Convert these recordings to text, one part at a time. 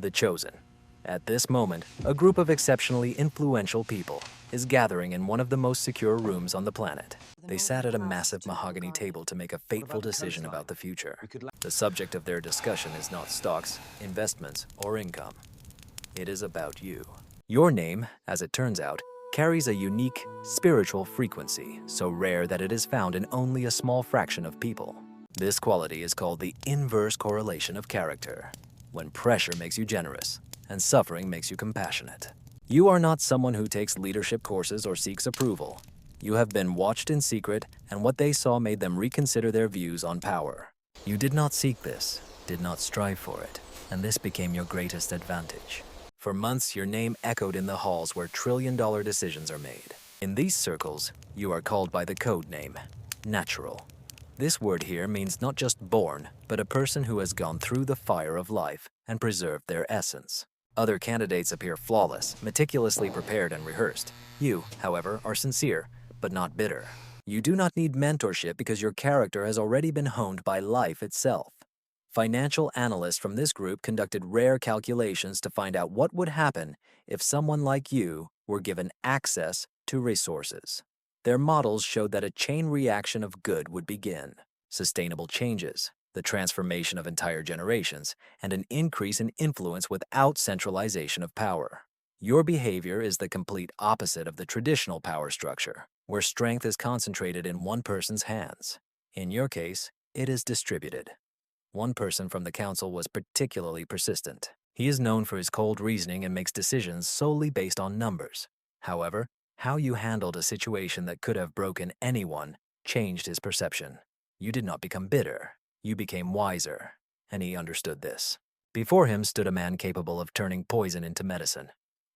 The Chosen. At this moment, a group of exceptionally influential people is gathering in one of the most secure rooms on the planet. They sat at a massive mahogany table to make a fateful decision about the future. The subject of their discussion is not stocks, investments, or income. It is about you. Your name, as it turns out, carries a unique spiritual frequency so rare that it is found in only a small fraction of people. This quality is called the inverse correlation of character, when pressure makes you generous and suffering makes you compassionate. You are not someone who takes leadership courses or seeks approval. You have been watched in secret, and what they saw made them reconsider their views on power. You did not seek this, did not strive for it, and this became your greatest advantage. For months, your name echoed in the halls where trillion-dollar decisions are made. In these circles, you are called by the code name, natural. This word here means not just born, but a person who has gone through the fire of life and preserved their essence. Other candidates appear flawless, meticulously prepared and rehearsed. You, however, are sincere, but not bitter. You do not need mentorship because your character has already been honed by life itself. Financial analysts from this group conducted rare calculations to find out what would happen if someone like you were given access to resources. Their models showed that a chain reaction of good would begin, sustainable changes, the transformation of entire generations, and an increase in influence without centralization of power. Your behavior is the complete opposite of the traditional power structure, where strength is concentrated in one person's hands. In your case, it is distributed. One person from the council was particularly persistent. He is known for his cold reasoning and makes decisions solely based on numbers. However, how you handled a situation that could have broken anyone changed his perception. You did not become bitter. You became wiser, and he understood this. Before him stood a man capable of turning poison into medicine.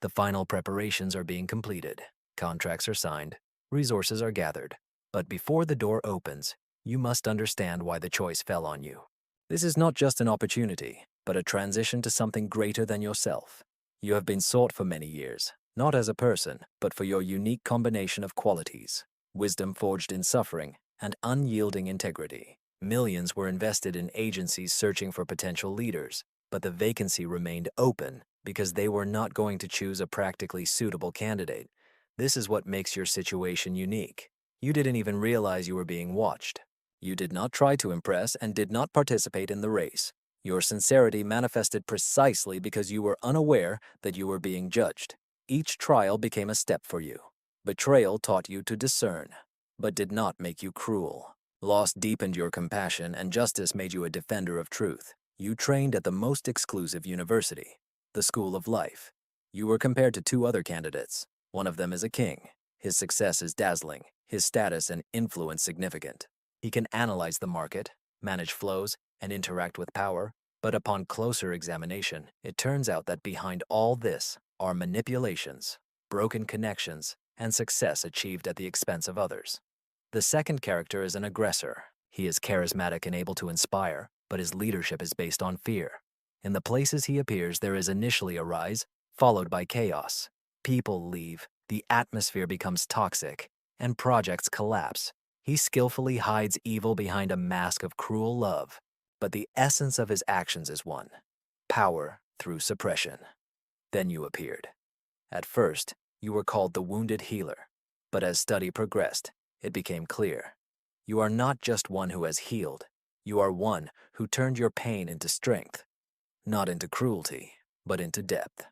The final preparations are being completed. Contracts are signed. Resources are gathered. But before the door opens, you must understand why the choice fell on you. This is not just an opportunity, but a transition to something greater than yourself. You have been sought for many years, not as a person, but for your unique combination of qualities, wisdom forged in suffering, and unyielding integrity. Millions were invested in agencies searching for potential leaders, but the vacancy remained open because they were not going to choose a practically suitable candidate. This is what makes your situation unique. You didn't even realize you were being watched. You did not try to impress and did not participate in the race. Your sincerity manifested precisely because you were unaware that you were being judged. Each trial became a step for you. Betrayal taught you to discern, but did not make you cruel. Loss deepened your compassion, and justice made you a defender of truth. You trained at the most exclusive university, the School of Life. You were compared to two other candidates. One of them is a king. His success is dazzling, his status and influence significant. He can analyze the market, manage flows, and interact with power. But upon closer examination, it turns out that behind all this are manipulations, broken connections, and success achieved at the expense of others. The second character is an aggressor. He is charismatic and able to inspire, but his leadership is based on fear. In the places he appears, there is initially a rise, followed by chaos. People leave, the atmosphere becomes toxic, and projects collapse. He skillfully hides evil behind a mask of cruel love, but the essence of his actions is one: power through suppression. Then you appeared. At first, you were called the wounded healer, but as study progressed, it became clear. You are not just one who has healed. You are one who turned your pain into strength, not into cruelty, but into depth.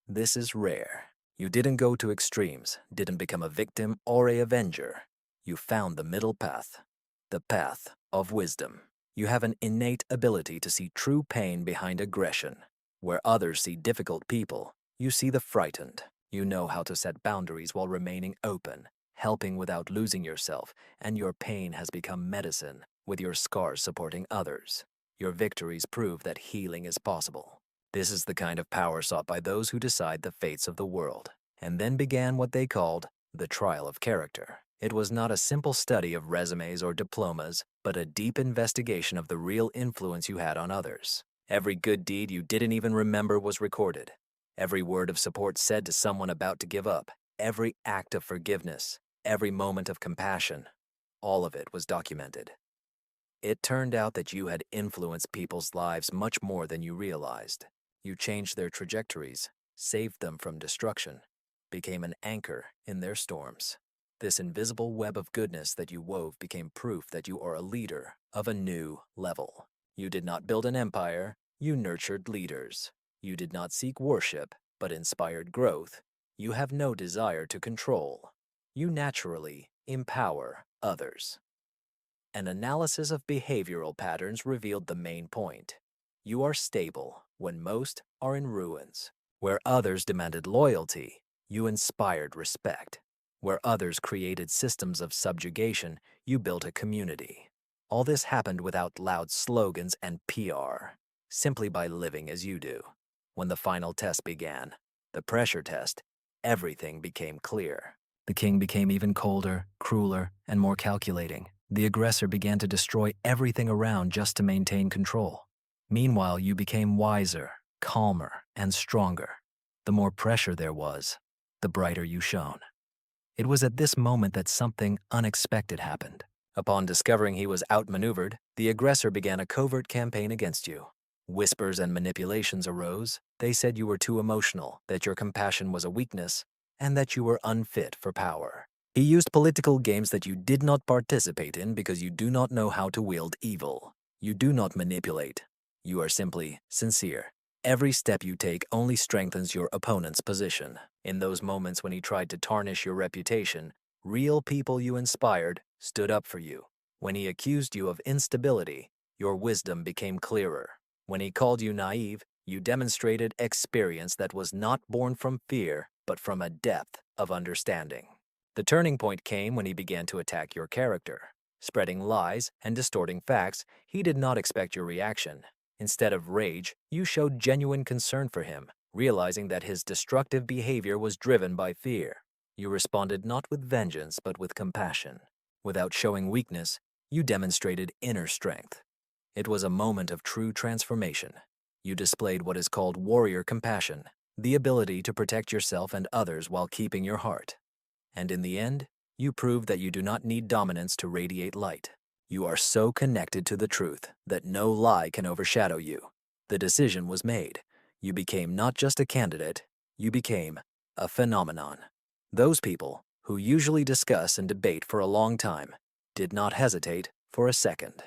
This is rare. You didn't go to extremes, didn't become a victim or a avenger. You found the middle path, the path of wisdom. You have an innate ability to see true pain behind aggression. Where others see difficult people, you see the frightened. You know how to set boundaries while remaining open, helping without losing yourself, and your pain has become medicine, with your scars supporting others. Your victories prove that healing is possible. This is the kind of power sought by those who decide the fates of the world. And then began what they called the trial of character. It was not a simple study of resumes or diplomas, but a deep investigation of the real influence you had on others. Every good deed you didn't even remember was recorded. Every word of support said to someone about to give up. Every act of forgiveness. Every moment of compassion. All of it was documented. It turned out that you had influenced people's lives much more than you realized. You changed their trajectories, saved them from destruction, became an anchor in their storms. This invisible web of goodness that you wove became proof that you are a leader of a new level. You did not build an empire, you nurtured leaders. You did not seek worship, but inspired growth. You have no desire to control. You naturally empower others. An analysis of behavioral patterns revealed the main point. You are stable when most are in ruins. Where others demanded loyalty, you inspired respect. Where others created systems of subjugation, you built a community. All this happened without loud slogans and PR, simply by living as you do. When the final test began, the pressure test, everything became clear. The king became even colder, crueler, and more calculating. The aggressor began to destroy everything around just to maintain control. Meanwhile, you became wiser, calmer, and stronger. The more pressure there was, the brighter you shone. It was at this moment that something unexpected happened. Upon discovering he was outmaneuvered, the aggressor began a covert campaign against you. Whispers and manipulations arose. They said you were too emotional, that your compassion was a weakness, and that you were unfit for power. He used political games that you did not participate in because you do not know how to wield evil. You do not manipulate. You are simply sincere. Every step you take only strengthens your opponent's position. In those moments when he tried to tarnish your reputation, real people you inspired stood up for you. When he accused you of instability, your wisdom became clearer. When he called you naive, you demonstrated experience that was not born from fear, but from a depth of understanding. The turning point came when he began to attack your character. Spreading lies and distorting facts, he did not expect your reaction. Instead of rage, you showed genuine concern for him, realizing that his destructive behavior was driven by fear. You responded not with vengeance, but with compassion. Without showing weakness, you demonstrated inner strength. It was a moment of true transformation. You displayed what is called warrior compassion, the ability to protect yourself and others while keeping your heart. And in the end, you proved that you do not need dominance to radiate light. You are so connected to the truth that no lie can overshadow you. The decision was made. You became not just a candidate, you became a phenomenon. Those people, who usually discuss and debate for a long time, did not hesitate for a second.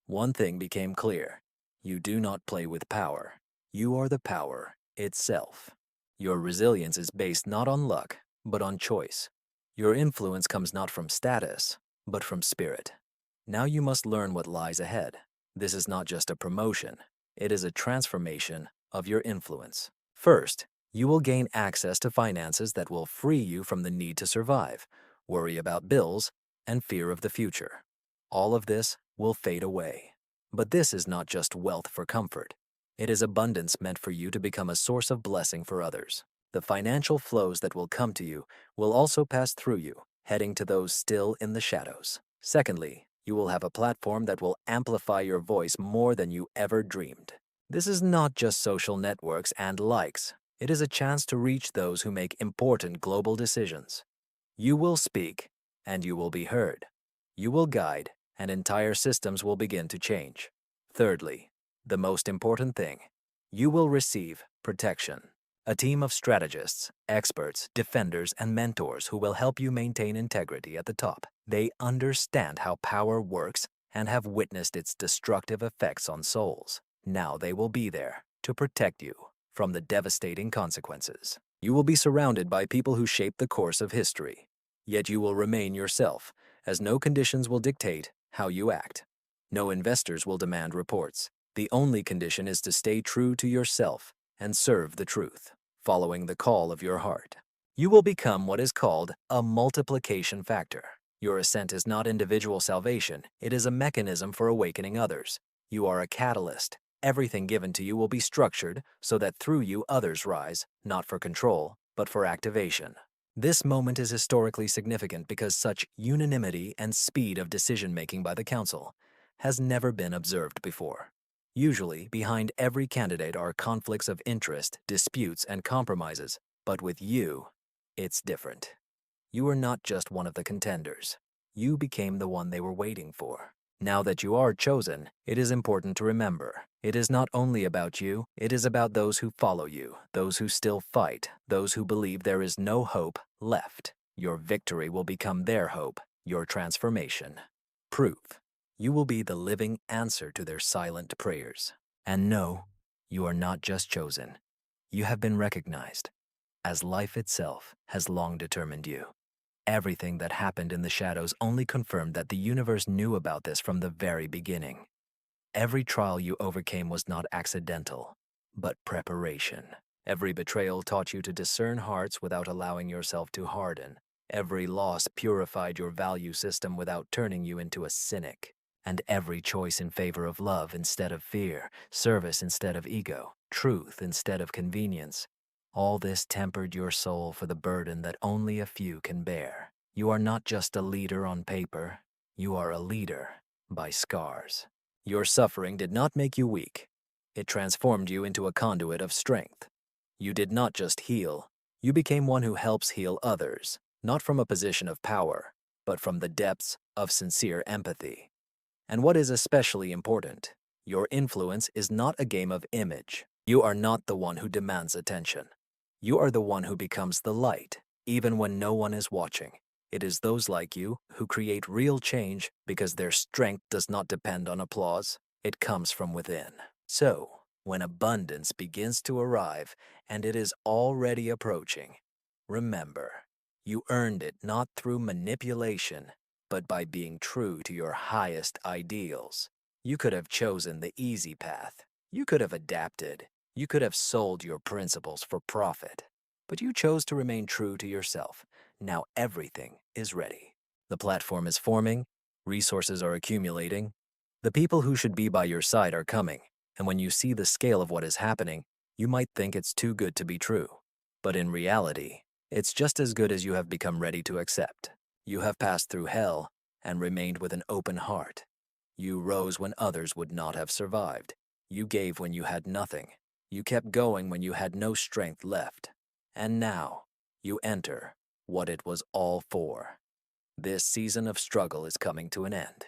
One thing became clear. You do not play with power. You are the power itself. Your resilience is based not on luck, but on choice. Your influence comes not from status, but from spirit. Now you must learn what lies ahead. This is not just a promotion. It is a transformation of your influence. First, you will gain access to finances that will free you from the need to survive, worry about bills, and fear of the future. All of this will fade away. But this is not just wealth for comfort. It is abundance meant for you to become a source of blessing for others. The financial flows that will come to you will also pass through you, heading to those still in the shadows. Secondly, you will have a platform that will amplify your voice more than you ever dreamed. This is not just social networks and likes. It is a chance to reach those who make important global decisions. You will speak, and you will be heard. You will guide, and entire systems will begin to change. Thirdly, the most important thing, you will receive protection. A team of strategists, experts, defenders, and mentors who will help you maintain integrity at the top. They understand how power works and have witnessed its destructive effects on souls. Now they will be there to protect you from the devastating consequences. You will be surrounded by people who shape the course of history. Yet you will remain yourself, as no conditions will dictate how you act. No investors will demand reports. The only condition is to stay true to yourself and serve the truth, following the call of your heart. You will become what is called a multiplication factor. Your ascent is not individual salvation, it is a mechanism for awakening others. You are a catalyst. Everything given to you will be structured so that through you others rise, not for control, but for activation. This moment is historically significant because such unanimity and speed of decision-making by the council has never been observed before. Usually, behind every candidate are conflicts of interest, disputes, and compromises, but with you, it's different. You are not just one of the contenders. You became the one they were waiting for. Now that you are chosen, it is important to remember, it is not only about you, it is about those who follow you, those who still fight, those who believe there is no hope left. Your victory will become their hope, your transformation. Proof. You will be the living answer to their silent prayers. And no, you are not just chosen. You have been recognized, as life itself has long determined you. Everything that happened in the shadows only confirmed that the universe knew about this from the very beginning. Every trial you overcame was not accidental, but preparation. Every betrayal taught you to discern hearts without allowing yourself to harden. Every loss purified your value system without turning you into a cynic. And every choice in favor of love instead of fear, service instead of ego, truth instead of convenience, all this tempered your soul for the burden that only a few can bear. You are not just a leader on paper, you are a leader by scars. Your suffering did not make you weak. It transformed you into a conduit of strength. You did not just heal, you became one who helps heal others, not from a position of power, but from the depths of sincere empathy. And what is especially important, your influence is not a game of image. You are not the one who demands attention. You are the one who becomes the light, even when no one is watching. It is those like you who create real change because their strength does not depend on applause. It comes from within. So, when abundance begins to arrive, and it is already approaching, remember, you earned it not through manipulation, but by being true to your highest ideals. You could have chosen the easy path. You could have adapted. You could have sold your principles for profit. But you chose to remain true to yourself. Now everything is ready. The platform is forming. Resources are accumulating. The people who should be by your side are coming. And when you see the scale of what is happening, you might think it's too good to be true. But in reality, it's just as good as you have become ready to accept. You have passed through hell and remained with an open heart. You rose when others would not have survived. You gave when you had nothing. You kept going when you had no strength left. And now, you enter what it was all for. This season of struggle is coming to an end.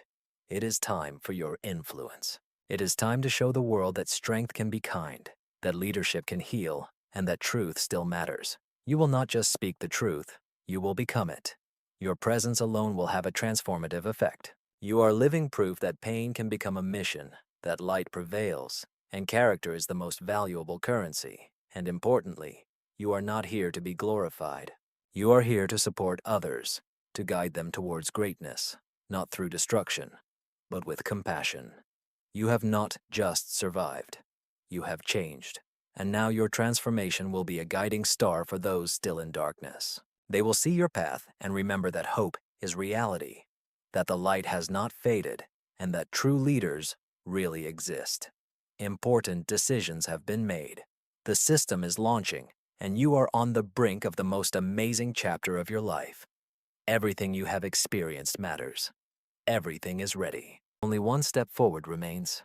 It is time for your influence. It is time to show the world that strength can be kind, that leadership can heal, and that truth still matters. You will not just speak the truth, you will become it. Your presence alone will have a transformative effect. You are living proof that pain can become a mission, that light prevails, and character is the most valuable currency. And importantly, you are not here to be glorified. You are here to support others, to guide them towards greatness, not through destruction, but with compassion. You have not just survived. You have changed. And now your transformation will be a guiding star for those still in darkness. They will see your path and remember that hope is reality, that the light has not faded, and that true leaders really exist. Important decisions have been made. The system is launching, and you are on the brink of the most amazing chapter of your life. Everything you have experienced matters. Everything is ready. Only one step forward remains.